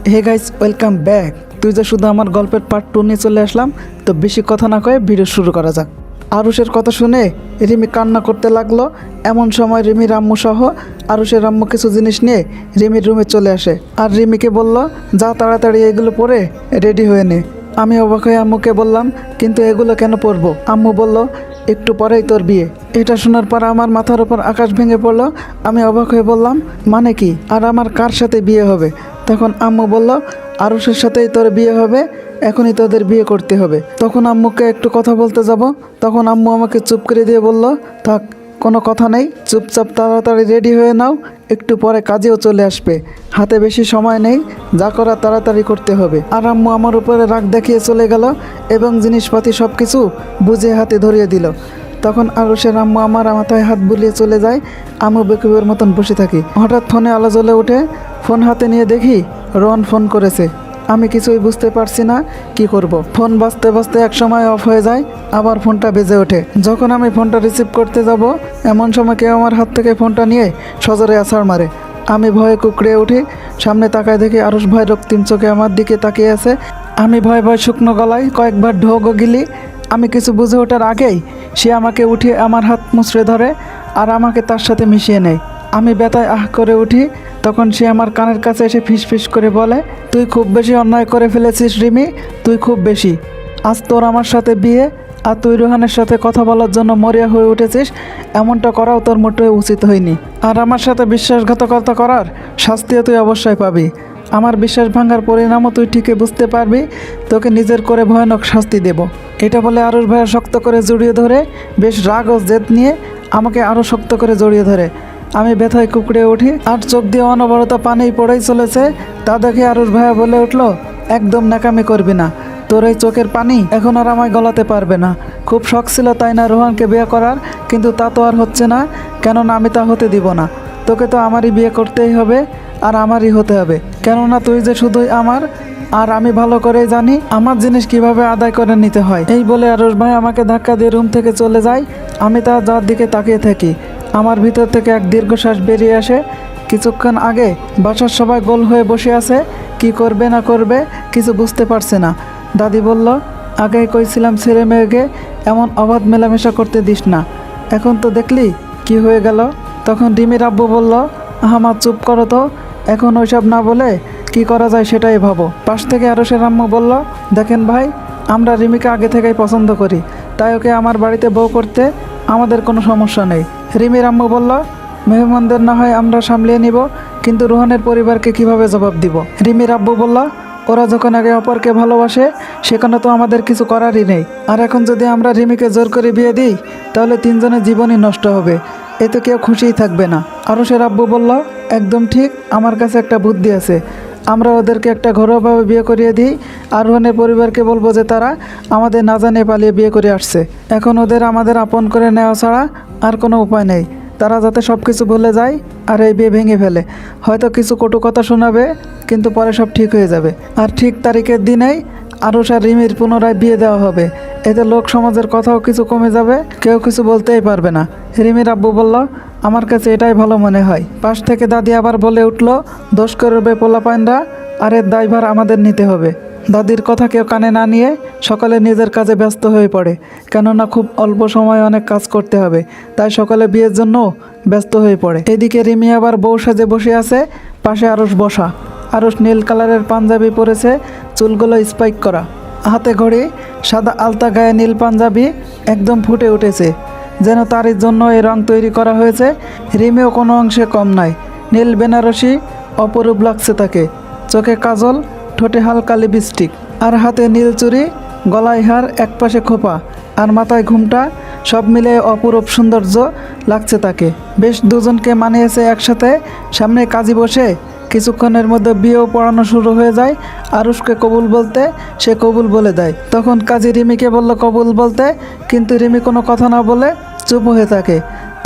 Hey guys, welcome back. তুই যে শুধু আমার গল্পের পার্ট 2 নিয়ে চলে আসলাম, তো বেশি কথা না কয়ে ভিডিও শুরু করা যাক। আরুষের কথা শুনে রিমি কান্না করতে লাগলো। এমন সময় রিমির আম্মু সহ আরুষের আম্মু কিছু জিনিস নিয়ে রিমির রুমে চলে আসে আর রিমিকে বলল, যা তাড়াতাড়ি এগুলো পরে রেডি হয়ে নে। আমি অবাক হয়ে আম্মুকে বললাম, কিন্তু এগুলো কেন পরবো? আম্মু বলল, একটু পরেই তোর বিয়ে। এটা শোনার পর আমার মাথার উপর আকাশ ভেঙে পড়লো। আমি অবাক হয়ে বললাম, মানে কি? আর আমার কার সাথে বিয়ে হবে? তখন আম্মু বলল, আরুষের সাথেই তোর বিয়ে হবে, এখনই তোদের বিয়ে করতে হবে। তখন আম্মুকে একটু কথা বলতে যাব, তখন আম্মু আমাকে চুপ করে দিয়ে বলল, থাক, কোনো কথা নেই, চুপচাপ তাড়াতাড়ি রেডি হয়ে নাও, একটু পরে কাজেও চলে আসবে, হাতে বেশি সময় নেই, যা করা তাড়াতাড়ি করতে হবে। আর আম্মু আমার উপরে রাগ দেখিয়ে চলে গেল এবং জিনিসপাতি সব কিছু বুঝে হাতে ধরিয়ে দিল। তখন আরুষের আম্মু আমার মাথায় হাত বুলিয়ে চলে যায়। আম্মু বেকুবের মতন বসে থাকি। হঠাৎ ফোনে আলো জ্বলে ওঠে। ফোন হাতে নিয়ে দেখি রোহন ফোন করেছে। আমি কিছুই বুঝতে পারছি না কি করব। ফোন বাজতে বাজতে এক সময় অফ হয়ে যায়, আবার ফোনটা বেজে ওঠে। যখন আমি ফোনটা রিসিভ করতে যাব, এমন সময় কেউ আমার হাত থেকে ফোনটা নিয়ে সজোরে আছাড় মারে। আমি ভয়ে কুঁকড়ে উঠি। সামনে তাকায় দেখি আরুষ ভাই রক্তিম চোখে আমার দিকে তাকিয়ে আছে। আমি ভয় ভয় শুকনো গলায় কয়েকবার ঢোকও গিলি। আমি কিছু বুঝে ওঠার আগেই সে আমাকে উঠিয়ে আমার হাত মুচড়ে ধরে আর আমাকে তার সাথে মিশিয়ে নেয়। আমি ব্যথায় আহ করে উঠি। তখন সে আমার কানের কাছে এসে ফিসফিস করে বলে, তুই খুব বেশি অন্যায় করে ফেলেছিস রিমি, তুই খুব বেশি। আজ তোর আমার সাথে বিয়ে, আর তুই রোহানের সাথে কথা বলার জন্য মরিয়া হয়ে উঠেছিস। এমনটা করাও তোর মোটেও উচিত হয়নি। আর আমার সাথে বিশ্বাসঘাতকতা করার শাস্তিও তুই অবশ্যই পাবি। আমার বিশ্বাস ভাঙার পরিণামও তুই ঠিকই বুঝতে পারবি। তোকে নিজের করে ভয়ানক শাস্তি দেব। এটা বলে আরুষ ভাইয়া শক্ত করে জড়িয়ে ধরে, বেশ রাগ ও জেদ নিয়ে আমাকে আরও শক্ত করে জড়িয়ে ধরে। আমি ব্যথায় কুকড়ে উঠি আর চোখ দিয়ে অনবরত পানি পড়েই চলেছে। তা দেখে আরুষ ভাইয়া বলে উঠল, একদম ন্যাকামি করবি না, তোর এই চোখের পানি এখন আর আমায় গলাতে পারবে না। খুব শখ ছিল তাই না রোহানকে বিয়ে করার, কিন্তু তা তো আর হচ্ছে না, কেননা আমি তা হতে দিব না। তোকে তো আমারই বিয়ে করতেই হবে, আর আমারই হতে হবে, কেননা তুই যে শুধুই আমার। আর আমি ভালো করেই জানি আমার জিনিস কিভাবে আদায় করে নিতে হয়। এই বলে আরুষ ভাই আমাকে ধাক্কা দিয়ে রুম থেকে চলে যায়। আমি তার যার দিকে তাকিয়ে থাকি। আমার ভিতর থেকে এক দীর্ঘশ্বাস বেরিয়ে আসে। কিছুক্ষণ আগে বাসার সবাই গোল হয়ে বসে আছে, কি করবে না করবে কিছু বুঝতে পারছে না। দাদি বলল, আগেই কইছিলাম ছেলে মেয়েকে এমন অবাধ মেলামেশা করতে দিস না, এখন তো দেখলি কি হয়ে গেল। তখন রিমির আব্বু বলল, আহমদ চুপ করো তো, এখন ওইসব না বলে কি করা যায় সেটাই ভাবো। পাশ থেকে আরুষের আম্মু বলল, দেখেন ভাই, আমরা রিমিকে আগে থেকেই পছন্দ করি, তাই ওকে আমার বাড়িতে বউ করতে আমাদের কোনো সমস্যা নেই। রিমির আম্মু বলল, মেহমানদের না হয় আমরা সামলিয়ে নিব, কিন্তু রোহানের পরিবারকে কিভাবে জবাব দিব? রিমির আব্বু বলল, ওরা যখন আগে অপরকে ভালোবাসে সেখানে তো আমাদের কিছু করারই নেই। আর এখন যদি আমরা রিমিকে জোর করে বিয়ে দিই, তাহলে তিনজনের জীবনই নষ্ট হবে, এতে কেউ খুশিই থাকবে না। আরুষের আব্বু বলল, একদম ঠিক, আমার কাছে একটা বুদ্ধি আছে। আমরা ওদেরকে একটা ঘরোয়াভাবে বিয়ে করিয়ে দিই, আর রোহানের পরিবারকে বলবো যে তারা আমাদের না জানিয়ে পালিয়ে বিয়ে করে আসছে। এখন ওদের আমাদের আপন করে নেওয়া ছাড়া আর কোনো উপায় নেই। তারা যাতে সব কিছু ভুলে যায় আর এই বিয়ে ভেঙে ফেলে। হয়তো কিছু কটু কথা শোনাবে, কিন্তু পরে সব ঠিক হয়ে যাবে। আর ঠিক তারিখের দিনেই আরুষ আর রিমির পুনরায় বিয়ে দেওয়া হবে। এতে লোক সমাজের কথাও কিছু কমে যাবে, কেউ কিছু বলতেই পারবে না। রিমির আব্বু বলল, আমার কাছে এটাই ভালো মনে হয়। পাশ থেকে দাদি আবার বলে উঠল, দোষ করবে পোলাপাইনরা, আর এর দায়ভার আমাদের নিতে হবে। দাদির কথা কেউ কানে না নিয়ে সকালে নিজের কাজে ব্যস্ত হয়ে পড়ে, কেননা খুব অল্প সময়ে অনেক কাজ করতে হবে, তাই সকালে বিয়ের জন্য ব্যস্ত হয়ে পড়ে। এদিকে রিমি আবার বউ সাজে বসে আছে, পাশে আরুষ বসা। আরুষ নীল কালারের পাঞ্জাবি পরেছে, চুলগুলো স্পাইক করা, হাতে ঘড়ি, সাদা আলতা গায়ে নীল পাঞ্জাবি, একদম ফুটে উঠেছে, যেন তারই জন্য এই রং তৈরি করা হয়েছে। রিমিও কোনো অংশে কম নাই, নীল বেনারসি অপরূপ লাগছে তাকে। চোখে কাজল, ঠোঁটে হালকা লিপস্টিক, আর হাতে নীল চুড়ি, গলায় হার, একপাশে খোপা, আর মাথায় ঘুমটা, সব মিলে অপরূপ সৌন্দর্য লাগছে তাকে। বেশ দুজনকে মানিয়েছে একসাথে। সামনে কাজী বসে কিছুক্ষণের মধ্যে বিয়েও পড়ানো শুরু হয়ে যায়। আরুষকে কবুল বলতে সে কবুল বলে দেয়। তখন কাজী রিমিকে বলল কবুল বলতে, কিন্তু রিমি কোনো কথা না বলে চুপ হয়ে থাকে।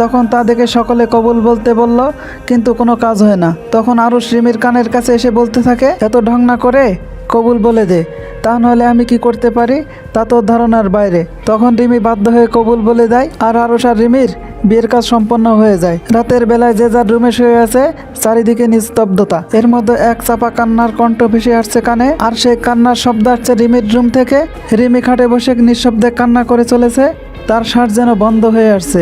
তখন তা দেখে সকলে কবুল বলতে বলল, কিন্তু কোনো কাজ হয় না। তখন আরুষ রিমির কানের কাছে এসে বলতে থাকে, এত ঢং না করে কবুল বলে দে, তা নাহলে আমি কি করতে পারি তা তোর ধারণার বাইরে। তখন রিমি বাধ্য হয়ে কবুল বলে দেয়, আর আরুষ আর রিমির বিয়ের কাজ সম্পন্ন হয়ে যায়। রাতের বেলায় যে যার রুমে শুয়ে আছে, চারিদিকে নিস্তব্ধতা। এর মধ্যে এক চাপা কান্নার কণ্ঠ ভেসে আসছে কানে, আর সেই কান্নার শব্দ আসছে রিমির রুম থেকে। রিমি খাটে বসে নিঃশব্দে কান্না করে চলেছে, তার শ্বাস যেন বন্ধ হয়ে আসছে।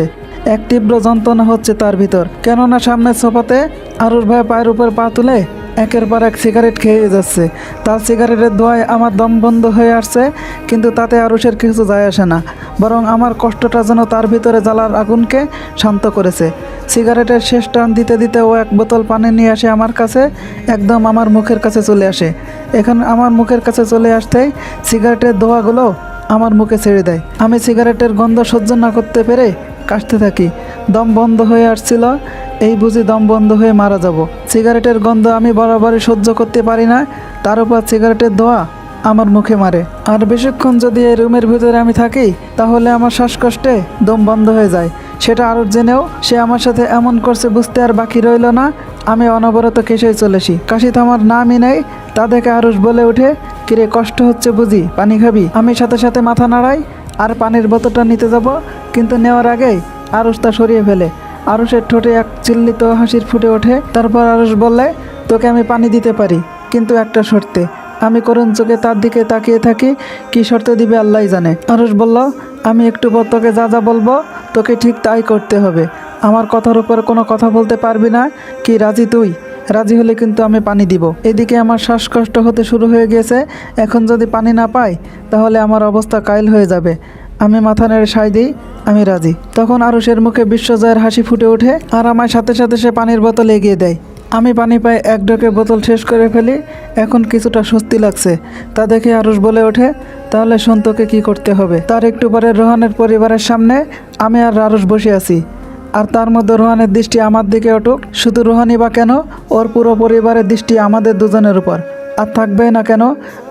এক তীব্র যন্ত্রণা হচ্ছে তার ভিতর, কেননা সামনের সোফাতে আরুষ ভাই পায়ের উপর পা তুলে একের পর এক সিগারেট খেয়ে যাচ্ছে। তার সিগারেটের ধোঁয়ায় আমার দম বন্ধ হয়ে আসছে, কিন্তু তাতে আরুষের কিছু যায় আসে না, বরং আমার কষ্টটা যেন তার ভিতরে জ্বালার আগুনকে শান্ত করেছে। সিগারেটের শেষ টান দিতে দিতে ও এক বোতল পানি নিয়ে আসে আমার কাছে, একদম আমার মুখের কাছে চলে আসে। এখন আমার মুখের কাছে চলে আসতেই সিগারেটের ধোঁয়াগুলো আমার মুখে ছেড়ে দেয়। আমি সিগারেটের গন্ধ সহ্য না করতে পেরে কাশতে থাকি। দম বন্ধ হয়ে আসছিল, এই বুঝি দম বন্ধ হয়ে মারা যাব। সিগারেটের গন্ধ আমি বরাবরই সহ্য করতে পারি না, তার উপর সিগারেটের ধোঁয়া আমার মুখে মারে। আর বেশিক্ষণ যদি এই রুমের ভিতরে আমি থাকি, তাহলে আমার শ্বাসকষ্টে দম বন্ধ হয়ে যায়। সেটা আরও জেনেও সে আমার সাথে এমন করছে বুঝতে আর বাকি রইল না। আমি অনবরত কেসেই চলেছি, কাশি থামার নামই নেই। তা দেখে আরুষ বলে ওঠে, কিরে কষ্ট হচ্ছে বুঝি, পানি খাবি? আমি সাথে সাথে মাথা নাড়াই আর পানির বোতলটা নিতে যাব, কিন্তু নেওয়ার আগেই আরুষ তা সরিয়ে ফেলে। আরুষের ঠোঁটে এক চিল্লিত হাসির ফুটে ওঠে। তারপর আরুষ বলে, তোকে আমি পানি দিতে পারি, কিন্তু একটা শর্তে। আমি করুণ চোখে তার দিকে তাকিয়ে থাকি, কি শর্তে দিবে আল্লাহই জানে। আরুষ বলল, আমি একটু পর তোকে যা যা বলবো তোকে ঠিক তাই করতে হবে। আমার কথার উপর কোনো কথা বলতে পারবি না। কি রাজি তুই? রাজি হলে কিন্তু আমি পানি দিব। এদিকে আমার শ্বাসকষ্ট হতে শুরু হয়ে গিয়েছে। এখন যদি পানি না পাই, তাহলে আমার অবস্থা কাইল হয়ে যাবে। আমি মাথা নেড়ে সায় দিই, আমি রাজি। তখন আরুষের মুখে বিশ্বজয়ের হাসি ফুটে ওঠে, আর আমার সাথে সাথে সে পানির বোতল এগিয়ে দেয়। আমি পানি পাই এক ঢোকে বোতল শেষ করে ফেলি। এখন কিছুটা স্বস্তি লাগছে। তা দেখে আরুষ বলে ওঠে, তাহলে শোন তোকে কী করতে হবে। তার একটু পরে রোহানের পরিবারের সামনে আমি আর আরুষ বসে আছি, আর তার মধ্যে রোহানের দৃষ্টি আমার দিকে অটুক। শুধু রোহানই বা কেন, ওর পুরো পরিবারের দৃষ্টি আমাদের দুজনের উপর। আর থাকবে না কেন?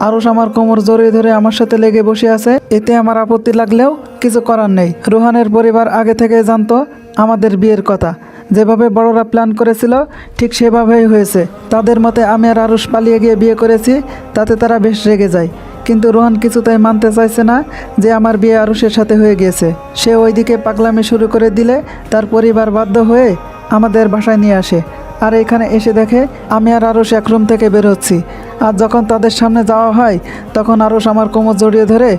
আরুষ আমার কোমর জড়িয়ে ধরে আমার সাথে লেগে বসে আছে। এতে আমার আপত্তি লাগলেও কিছু করার নেই। রোহানের পরিবার আগে থেকে জানতো আমাদের বিয়ের কথা। যেভাবে বড়রা প্ল্যান করেছিল ঠিক সেভাবেই হয়েছে। তাদের মতে আমি আর আরুষ পালিয়ে গিয়ে বিয়ে করেছি, তাতে তারা বেশ রেগে যায়। কিন্তু রোহান কিছুতেই মানতে চাইছে না যে আমার বিয়ে আরুষের সাথে হয়ে গিয়েছে। সে ওইদিকে পাগলামি শুরু করে দিলে তার পরিবার বাধ্য হয়ে আমাদের বাসায় নিয়ে আসে। আর এখানে এসে দেখে আমি আর আরুষ এক রুম থেকে বের হচ্ছি। আর যখন তাদের সামনে যাওয়া হয়, তখন আরুষ আমার কোমর জড়িয়ে ধরে।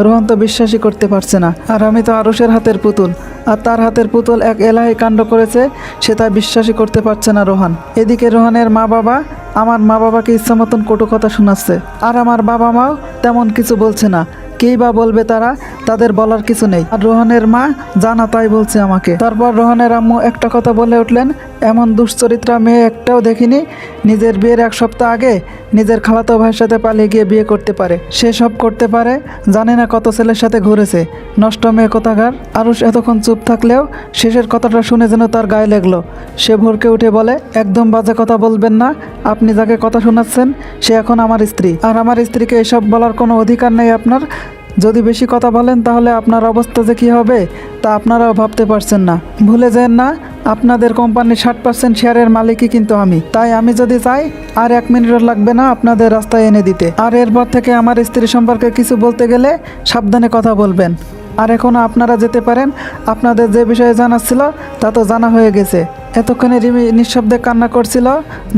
রোহান তো বিশ্বাসই করতে পারছে না, আর আমি তো আরুষের হাতের পুতুল, আর তার হাতের পুতুল এক এলাহি কাণ্ড করেছে, সে তা বিশ্বাসই করতে পারছে না রোহান। এদিকে রোহানের মা বাবা আমার মা বাবাকে ইচ্ছা মতন কটু কথা শোনাচ্ছে, আর আমার বাবা মাও তেমন কিছু বলছে না। কেই বা বলবে তারা, তাদের বলার কিছু নেই। আর রোহানের মা জানা তাই বলছে আমাকে। তারপর রোহানের আম্মু একটা কথা বলে উঠলেন, এমন দুশ্চরিত্রা মেয়ে একটাও দেখিনি, নিজের বিয়ের এক সপ্তাহ আগে নিজের খালাতো ভাইয়ের সাথে পালিয়ে গিয়ে বিয়ে করতে পারে। সে সব করতে পারে, জানে না কত ছেলের সাথে ঘুরেছে, নষ্ট মেয়ে কোথাকার। আরুষ এতক্ষণ চুপ থাকলেও শেষের কথাটা শুনে যেন তার গায়ে লাগলো। সে ভরকে উঠে বলে, একদম বাজে কথা বলবেন না। আপনি যাকে কথা শোনাচ্ছেন সে এখন আমার স্ত্রী, আর আমার স্ত্রীকে এসব বলার কোনো অধিকার নেই আপনার। যদি বেশি কথা বলেন তাহলে আপনার অবস্থা যে কী হবে তা আপনারাও ভাবতে পারছেন না। ভুলে যান না, আপনাদের কোম্পানির 60% শেয়ারের মালিকই কিন্তু আমি। তাই আমি যদি চাই আর 1 মিনিটও লাগবে না আপনাদের রাস্তায় এনে দিতে। আর এরপর থেকে আমার স্ত্রী সম্পর্কে কিছু বলতে গেলে সাবধানে কথা বলবেন। আর এখনও আপনারা যেতে পারেন। আপনাদের যে বিষয়ে জানার ছিল তা তো জানা হয়ে গেছে। এতক্ষণে রিমি নিঃশব্দে কান্না করছিল,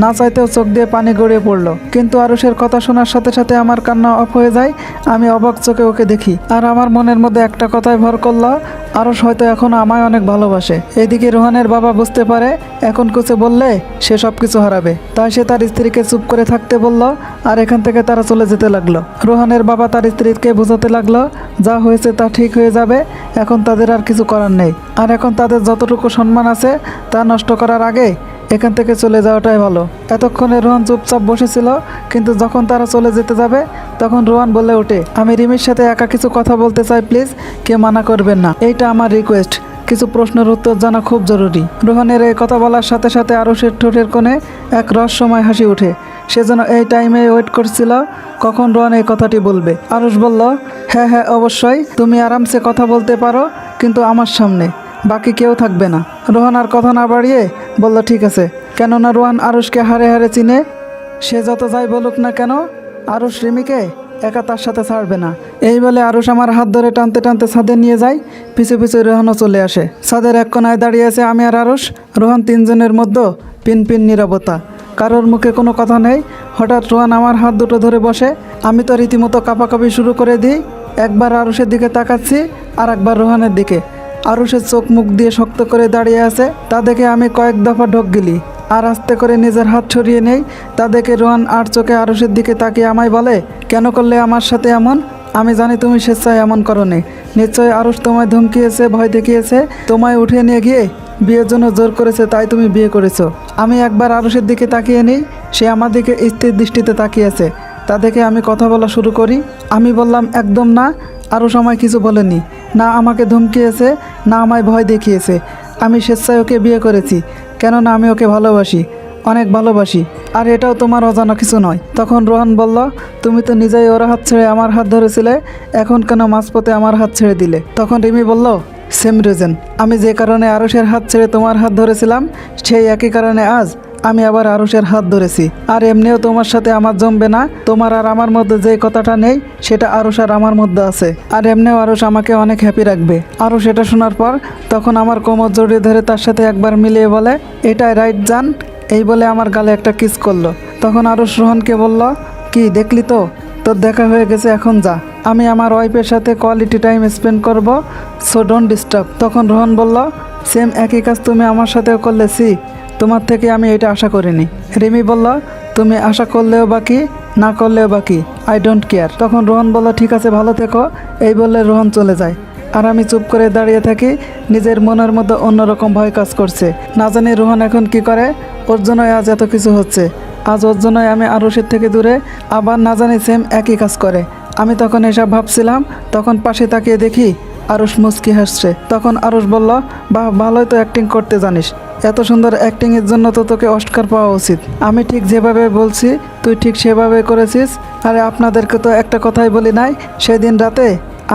না চাইতেও চোখ দিয়ে পানি গড়িয়ে পড়লো। কিন্তু আরুষের কথা শোনার সাথে সাথে আমার কান্না অফ হয়ে যায়। আমি অবাক চোখে ওকে দেখি, আর আমার মনের মধ্যে একটা কথাই ভর করলো, আরুষ হয়তো এখনও আমায় অনেক ভালোবাসে। এদিকে রোহানের বাবা বুঝতে পারে এখন কিছু বললে সে সব কিছু হারাবে, তাই সে তার স্ত্রীকে চুপ করে থাকতে বলল, আর এখান থেকে তারা চলে যেতে লাগলো। রোহানের বাবা তার স্ত্রীকে বোঝাতে লাগলো, যা হয়েছে তা ঠিক হয়ে যাবে, এখন তাদের আর কিছু করার নেই। আর এখন তাদের যতটুকু সম্মান আছে তা নষ্ট করার আগে এখান থেকে চলে যাওয়াটাই ভালো। এতক্ষণে রোহান চুপচাপ বসেছিল, কিন্তু যখন তারা চলে যেতে যাবে তখন রোহান বলে ওঠে, আমি রিমির সাথে একা কিছু কথা বলতে চাই, প্লিজ কেউ মানা করবেন না, এইটা আমার রিকোয়েস্ট। কিছু প্রশ্নের উত্তর জানা খুব জরুরি। রোহানের এই কথা বলার সাথে সাথে আরুষের ঠোঁটের কোণে এক রহস্যময় হাসি ওঠে। সে যেন এই টাইমে ওয়েট করছিল কখন রোহান এই কথাটি বলবে। আরুষ বলল, হ্যাঁ হ্যাঁ অবশ্যই, তুমি আরামসে কথা বলতে পারো, কিন্তু আমার সামনে, বাকি কেউ থাকবে না। রোহান আর কথা না বাড়িয়ে বলল, ঠিক আছে। কেননা রোহান আরুষকে হারে হারে চিনে। সে যত যাই বলুক না কেন, আরুষ রিমিকে একা তার সাথে ছাড়বে না। এই বলে আরুষ আমার হাত ধরে টানতে টানতে ছাদে নিয়ে যায়। পিছু পিছু রোহানও চলে আসে। ছাদের এক কোনায় দাঁড়িয়ে আছে আমি আর আরুষ, রোহান, তিনজনের মধ্যে পিন নীরবতা। কারোর মুখে কোনো কথা নেই। হঠাৎ রোহান আমার হাত দুটো ধরে বসে। আমি তো রীতিমতো কাঁপাকাঁপি শুরু করে দিই। একবার আরুষের দিকে তাকাচ্ছি, আর একবার রোহানের দিকে। আরুষের চোখ মুখ দিয়ে শক্ত করে দাঁড়িয়ে আছে, তা দেখে আমি কয়েক দফা ঢোক গিলি আর আস্তে করে নিজের হাত ছড়িয়ে নেই। তা দেখে রোহান আর চোখে আরুষের দিকে তাকিয়ে আমায় বলে, কেন করলে আমার সাথে এমন? আমি জানি তুমি স্বেচ্ছায় এমন করনি। নিশ্চয়ই আরুষ তোমায় ধমকিয়েছে, ভয় দেখিয়েছে, তোমায় উঠিয়ে নিয়ে গিয়ে বিয়ের জন্য জোর করেছে, তাই তুমি বিয়ে করেছো। আমি একবার আরুষের দিকে তাকিয়ে নিই, সে আমার দিকে স্থির দৃষ্টিতে তাকিয়েছে। তা দেখে আমি কথা বলা শুরু করি। আমি বললাম, একদম না, আরুষ আমায় কিছু বলেনি, না আমাকে ধমকিয়েছে, না আমায় ভয় দেখিয়েছে। আমি স্বেচ্ছায় ওকে বিয়ে করেছি, কেননা আমি ওকে ভালোবাসি, অনেক ভালোবাসি, আর এটাও তোমার অজানা কিছু নয়। তখন রোহান বলল, তুমি তো নিজেই ওর হাত ছেড়ে আমার হাত ধরেছিলে, এখন কেন মাঝপথে আমার হাত ছেড়ে দিলে? তখন রিমি বলল, সেম রিজন, আমি যে কারণে আরুষের হাত ছেড়ে তোমার হাত ধরেছিলাম, সেই একই কারণে আজ আমি আবার আরুষের হাত ধরেছি। আর এমনিও তোমার সাথে আমার জমবে না। তোমার আর আমার মধ্যে যে কথাটা নেই, সেটা আরুষ আর আমার মধ্যে আছে। আর এমনিও আরুষ আমাকে অনেক হ্যাপি রাখবে। আরুষ এটা শোনার পর তখন আমার কোমর জড়িয়ে ধরে তার সাথে একবার মিলিয়ে বলে, এটাই রাইট জান। এই বলে আমার গালে একটা কিস করলো। তখন আরুষ রোহানকে বলল, কি দেখলি তো, তোর দেখা হয়ে গেছে, এখন যা, আমি আমার ওয়াইফের সাথে কোয়ালিটি টাইম স্পেন্ড করব, সো ডোন্ট ডিস্টার্ব। তখন রোহান বলল, সেম একই কাজ তুমি আমার সাথেও করলে, তোমার থেকে আমি এটা আশা করিনি। রিমি বলল, তুমি আশা করলেও বাকি, না করলেও বাকি, আই ডোন্ট কেয়ার। তখন রোহান বলল, ঠিক আছে, ভালো থেকো। এই বললে রোহান চলে যায়। আর আমি চুপ করে দাঁড়িয়ে থাকি। নিজের মনের মধ্যে অন্যরকম ভয় কাজ করছে। না জানি রোহান এখন কি করে। ওর জন্যই আজ এত কিছু হচ্ছে। আজ ওর জন্যই আমি আরুষের থেকে দূরে, আবার না জানি সেম একই কাজ করে। আমি তখন এসব ভাবছিলাম, তখন পাশে তাকিয়ে দেখি আরুষ মুচকি হাসছে। তখন আরুষ বলল, বাহ, ভালোই তো অ্যাক্টিং করতে জানিস। এত সুন্দর অ্যাক্টিংয়ের জন্য তো তোকে অস্কার পাওয়া উচিত। আমি ঠিক যেভাবে বলছি তুই ঠিক সেভাবে করেছিস। আরে আপনাদেরকে তো একটা কথাই বলি নাই, সেদিন রাতে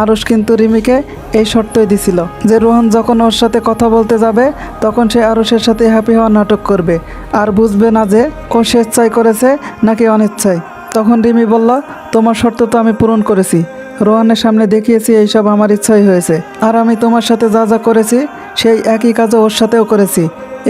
আরুষ কিন্তু রিমিকে এই শর্তই দিছিল যে রোহন যখন ওর সাথে কথা বলতে যাবে, তখন সে আরুষের সাথে হ্যাপি হওয়ার নাটক করবে, আর বুঝবে না যে ও স্বেচ্ছায় করেছে নাকি অনিচ্ছায়। তখন রিমি বলল, তোমার শর্ত তো আমি পূরণ করেছি, রোহানের সামনে দেখিয়েছি এইসব আমার ইচ্ছাই হয়েছে। আর আমি তোমার সাথে যা যা করেছি সেই একই কাজও ওর সাথেও করেছি।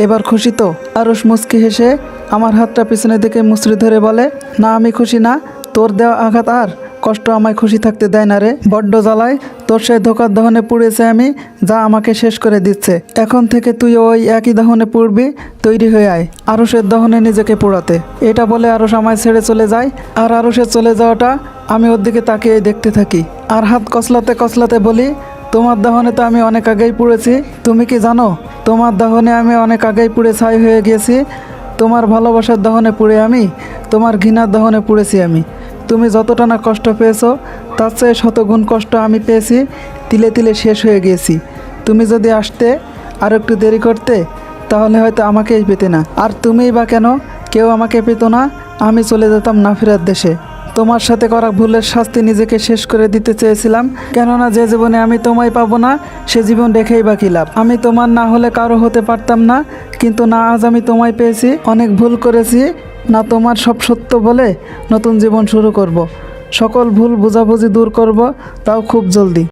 এবার খুশি তো? আরুষ মুচকি হেসে আমার হাতটা পিছনের দিকে মুচড়ে ধরে বলে, না, আমি খুশি না। তোর দেওয়া আঘাত আর কষ্ট আমায় খুশি থাকতে দেয় না রে। বড্ড জ্বালায় তোর সেই ধোকার দহনে পুড়েছে আমি, যা আমাকে শেষ করে দিচ্ছে। এখন থেকে তুই ওই একই দহনে পুড়বি, তৈরি হয়ে আয় আরুষের দহনে নিজেকে পোড়াতে। এটা বলে আরুষ আমায় ছেড়ে চলে যায়। আর আরুষের চলে যাওয়াটা আমি ওর দিকে তাকিয়ে দেখতে থাকি। আর হাত কসলাতে কসলাতে বলি, তোমার দহনে তো আমি অনেক আগেই পুড়েছি। তুমি কি জানো, তোমার দহনে আমি অনেক আগেই পুড়ে ছাই হয়ে গিয়েছি। তোমার ভালোবাসার দহনে পুড়ে আমি, তোমার ঘৃণার দহনে পুড়েছি আমি। তুমি যতটা না কষ্ট পেয়েছো, তার চেয়ে শতগুণ কষ্ট আমি পেয়েছি। তিলে তিলে শেষ হয়ে গিয়েছি। তুমি যদি আসতে আর একটু দেরি করতে, তাহলে হয়তো আমাকেই পেতে না। আর তুমিই বা কেন, কেউ আমাকে পেত না। আমি চলে যেতাম না ফেরার দেশে। তোমার সাথে করা ভুলের শাস্তি নিজেকে শেষ করে দিতে চেয়েছিলাম, কেননা যে জীবনে আমি তোমায় পাবো না, সে জীবন রেখেই বাকি লাভ। আমি তোমার না হলে কারো হতে পারতাম না, কিন্তু না, আজ আমি তোমায় পেয়েছি। অনেক ভুল করেছি, না তোমার সব সত্য বলে নতুন জীবন শুরু করব। সকল ভুল বোঝাবুঝি দূর করব, তাও খুব জলদি।